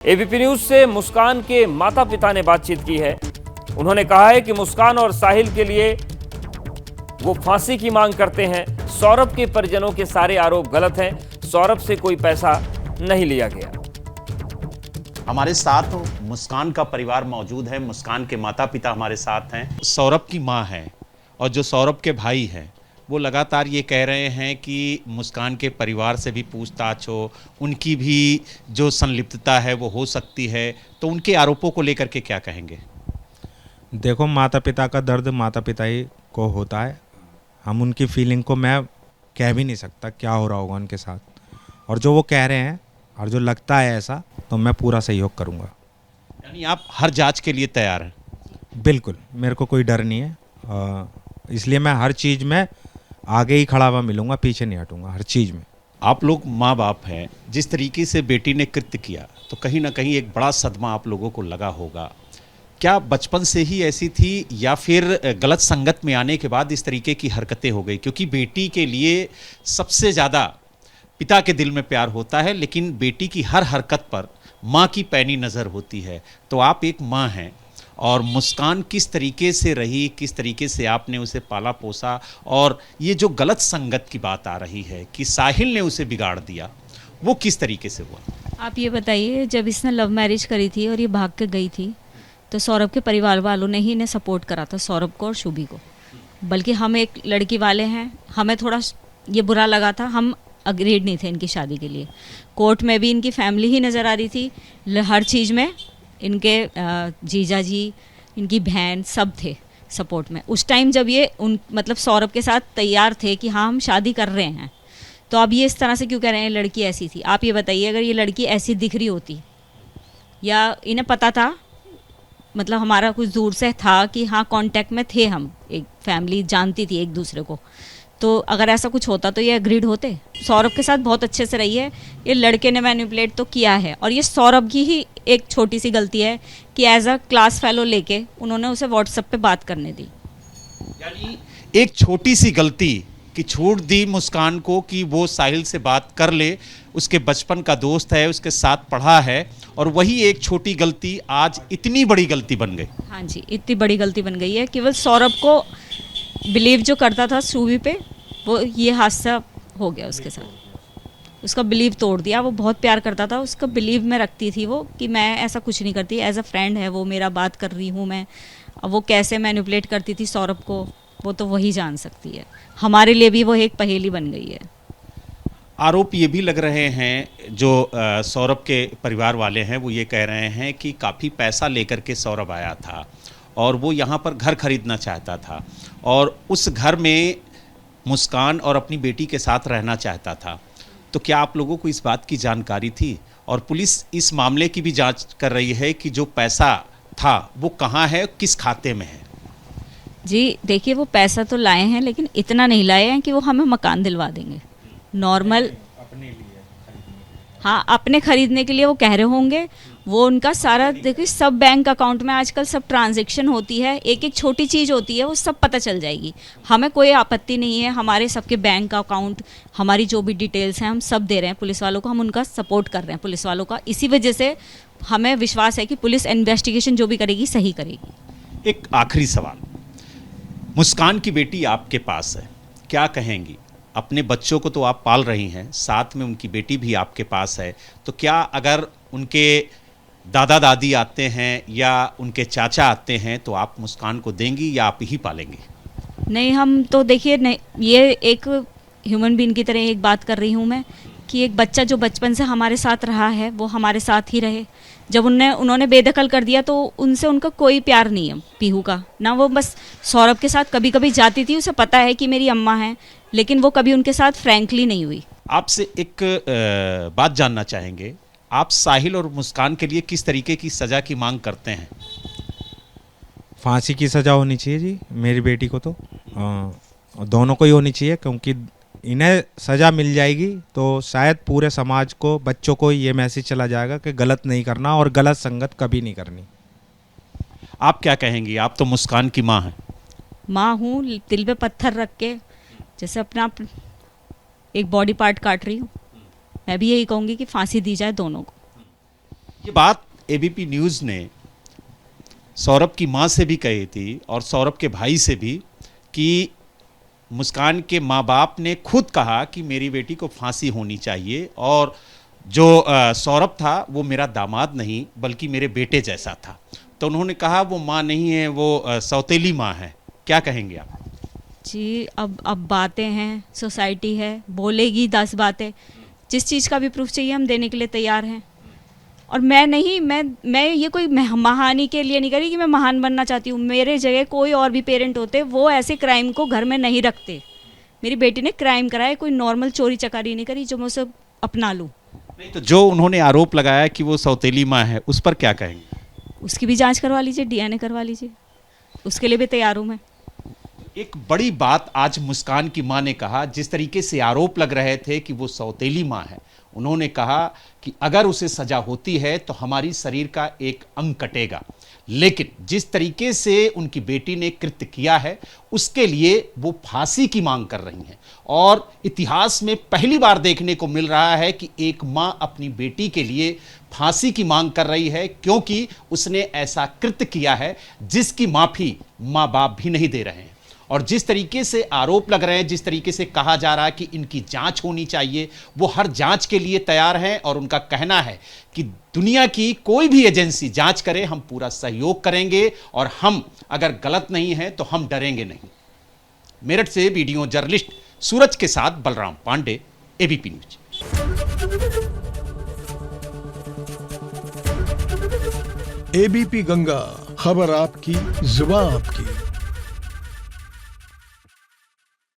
ABP news से मुस्कान के माता पिता ने बातचीत की है। उन्होंने कहा है कि मुस्कान और साहिल के लिए वो फांसी की मांग करते हैं। सौरभ के परिजनों के सारे आरोप गलत हैं। सौरभ से कोई पैसा नहीं लिया गया। हमारे साथ मुस्कान का परिवार मौजूद है। मुस्कान के माता पिता हमारे साथ हैं। सौरभ की मां है और जो सौरभ के भाई हैं वो लगातार ये कह रहे हैं कि मुस्कान के परिवार से भी पूछताछ हो, उनकी भी जो संलिप्तता है वो हो सकती है। तो उनके आरोपों को लेकर के क्या कहेंगे? देखो, माता पिता का दर्द माता पिता ही को होता है। हम उनकी फीलिंग को मैं कह भी नहीं सकता क्या हो रहा होगा उनके साथ, और जो वो कह रहे हैं और जो लगता है ऐसा, तो मैं पूरा सहयोग करूँगा। यानी आप हर जांच के लिए तैयार हैं? बिल्कुल, मेरे को कोई डर नहीं है। इसलिए मैं हर चीज़ में आगे ही खड़ा हुआ मिलूंगा, पीछे नहीं हटूंगा हर चीज़ में। आप लोग माँ बाप हैं, जिस तरीके से बेटी ने कृत्य किया तो कहीं ना कहीं एक बड़ा सदमा आप लोगों को लगा होगा। क्या बचपन से ही ऐसी थी या फिर गलत संगत में आने के बाद इस तरीके की हरकतें हो गई? क्योंकि बेटी के लिए सबसे ज़्यादा पिता के दिल में प्यार होता है, लेकिन बेटी की हर हरकत पर माँ की पैनी नज़र होती है। तो आप एक माँ हैं, और मुस्कान किस तरीके से रही, किस तरीके से आपने उसे पाला पोसा, और ये जो गलत संगत की बात आ रही है कि साहिल ने उसे बिगाड़ दिया, वो किस तरीके से हुआ? आप ये बताइए, जब इसने लव मैरिज करी थी और ये भाग के गई थी तो सौरभ के परिवार वालों ने ही इन्हें सपोर्ट करा था, सौरभ को और शुभी को। बल्कि हम एक लड़की वाले हैं, हमें थोड़ा ये बुरा लगा था, हम अग्रीड नहीं थे इनकी शादी के लिए। कोर्ट में भी इनकी फैमिली ही नज़र आ रही थी, हर चीज़ में इनके जीजा जी, इनकी बहन सब थे सपोर्ट में। उस टाइम जब ये मतलब सौरभ के साथ तैयार थे कि हाँ हम शादी कर रहे हैं, तो अब ये इस तरह से क्यों कह रहे हैं लड़की ऐसी थी? आप ये बताइए, अगर ये लड़की ऐसी दिख रही होती या इन्हें पता था, मतलब हमारा कुछ दूर से था कि हाँ कांटेक्ट में थे हम, एक फैमिली जानती थी एक दूसरे को, तो अगर ऐसा कुछ होता तो ये अग्रीड होते? सौरभ के साथ बहुत अच्छे से रही है, ये लड़के ने मैनिपुलेट तो किया है, और ये सौरभ की ही एक छोटी सी गलती है कि एज अ क्लास फेलो लेके उन्होंने उसे व्हाट्सएप पे बात करने दी। यानी एक छोटी सी गलती कि छूट दी मुस्कान को कि वो साहिल से बात कर ले, उसके बचपन का दोस्त है, उसके साथ पढ़ा है, और वही एक छोटी गलती आज इतनी बड़ी गलती बन गई। हाँ जी, इतनी बड़ी गलती बन गई है। केवल सौरभ को बिलीव जो करता था सूवी पे, वो ये हादसा हो गया उसके साथ। उसका बिलीव तोड़ दिया। वो बहुत प्यार करता था, उसका बिलीव में रखती थी वो कि मैं ऐसा कुछ नहीं करती, एज अ फ्रेंड है वो, मेरा बात कर रही हूँ मैं। अब वो कैसे मैनिपुलेट करती थी सौरभ को, वो तो वही जान सकती है। हमारे लिए भी वो एक पहेली बन गई है। आरोप ये भी लग रहे हैं, जो सौरभ के परिवार वाले हैं वो ये कह रहे हैं कि काफ़ी पैसा लेकर के सौरभ आया था और वो यहाँ पर घर खरीदना चाहता था, और उस घर में मुस्कान और अपनी बेटी के साथ रहना चाहता था। तो क्या आप लोगों को इस बात की जानकारी थी? और पुलिस इस मामले की भी जांच कर रही है कि जो पैसा था वो कहाँ है, किस खाते में है? जी देखिए, वो पैसा तो लाए हैं, लेकिन इतना नहीं लाए हैं कि वो हमें मकान दिलवा देंगे। नॉर्मल हाँ, अपने खरीदने के लिए वो कह रहे होंगे। वो उनका सारा देखिए, सब बैंक अकाउंट में आजकल सब ट्रांजैक्शन होती है, एक एक छोटी चीज़ होती है, वो सब पता चल जाएगी। हमें कोई आपत्ति नहीं है, हमारे सबके बैंक अकाउंट, हमारी जो भी डिटेल्स हैं हम सब दे रहे हैं पुलिस वालों को, हम उनका सपोर्ट कर रहे हैं पुलिस वालों का। इसी वजह से हमें विश्वास है कि पुलिस इन्वेस्टिगेशन जो भी करेगी सही करेगी। एक आखिरी सवाल, मुस्कान की बेटी आपके पास है, क्या कहेंगी? अपने बच्चों को तो आप पाल रही हैं, साथ में उनकी बेटी भी आपके पास है, तो क्या अगर उनके दादा दादी आते हैं या उनके चाचा आते हैं तो आप मुस्कान को देंगी या आप ही पालेंगी? नहीं, हम तो देखिए, नहीं, ये एक ह्यूमन बीइंग की तरह एक बात कर रही हूँ मैं कि एक बच्चा जो बचपन से हमारे साथ रहा है वो हमारे साथ ही रहे। जब उन्होंने बेदखल कर दिया तो उनसे उनका कोई प्यार नहीं है पीहू का ना। वो बस सौरभ के साथ कभी कभी जाती थी, उसे पता है कि मेरी अम्मा है, लेकिन वो कभी उनके साथ फ्रैंकली नहीं हुई। आपसे एक बात जानना चाहेंगे, आप साहिल और मुस्कान के लिए किस तरीके की सज़ा की मांग करते हैं? फांसी की सज़ा होनी चाहिए जी, मेरी बेटी को तो दोनों को ही होनी चाहिए, क्योंकि इन्हें सज़ा मिल जाएगी तो शायद पूरे समाज को, बच्चों को ये मैसेज चला जाएगा कि गलत नहीं करना और गलत संगत कभी नहीं करनी। आप क्या कहेंगी? आप तो मुस्कान की माँ हैं। माँ हूँ, दिल पे पत्थर रख के जैसे अपना एक बॉडी पार्ट काट रही हूँ, मैं भी यही कहूँगी कि फांसी दी जाए दोनों को। ये बात एबीपी न्यूज़ ने सौरभ की मां से भी कही थी और सौरभ के भाई से भी कि मुस्कान के माँ बाप ने खुद कहा कि मेरी बेटी को फांसी होनी चाहिए और जो सौरभ था वो मेरा दामाद नहीं बल्कि मेरे बेटे जैसा था। तो उन्होंने कहा वो माँ नहीं है, वो सौतेली माँ है। क्या कहेंगे आप? जी, अब बातें हैं, सोसाइटी है, बोलेगी 10 बातें। जिस चीज़ का भी प्रूफ चाहिए हम देने के लिए तैयार हैं। और मैं ये कोई महानी के लिए नहीं करी कि मैं महान बनना चाहती हूँ। मेरे जगह कोई और भी पेरेंट होते, वो ऐसे क्राइम को घर में नहीं रखते। मेरी बेटी ने क्राइम कराया, कोई नॉर्मल चोरी चकारी नहीं करी जो मैं उसे अपना लूँ। नहीं तो जो उन्होंने आरोप लगाया कि वो सौतेली माँ है, उस पर क्या कहेंगे? उसकी भी जांच करवा लीजिए, DNA करवा लीजिए, उसके लिए भी तैयार हूँ मैं। एक बड़ी बात आज मुस्कान की मां ने कहा, जिस तरीके से आरोप लग रहे थे कि वो सौतेली मां है, उन्होंने कहा कि अगर उसे सजा होती है तो हमारी शरीर का एक अंग कटेगा, लेकिन जिस तरीके से उनकी बेटी ने कृत्य किया है उसके लिए वो फांसी की मांग कर रही हैं। और इतिहास में पहली बार देखने को मिल रहा है कि एक मां अपनी बेटी के लिए फांसी की मांग कर रही है, क्योंकि उसने ऐसा कृत्य किया है जिसकी माफी मां बाप भी नहीं दे रहे हैं। और जिस तरीके से आरोप लग रहे हैं, जिस तरीके से कहा जा रहा है कि इनकी जांच होनी चाहिए, वो हर जांच के लिए तैयार हैं और उनका कहना है कि दुनिया की कोई भी एजेंसी जांच करे, हम पूरा सहयोग करेंगे और हम अगर गलत नहीं है तो हम डरेंगे नहीं। मेरठ से वीडियो जर्नलिस्ट सूरज के साथ Balram Pandey, ABP news. ABP Ganga, खबर आपकी, जुबान आपकी।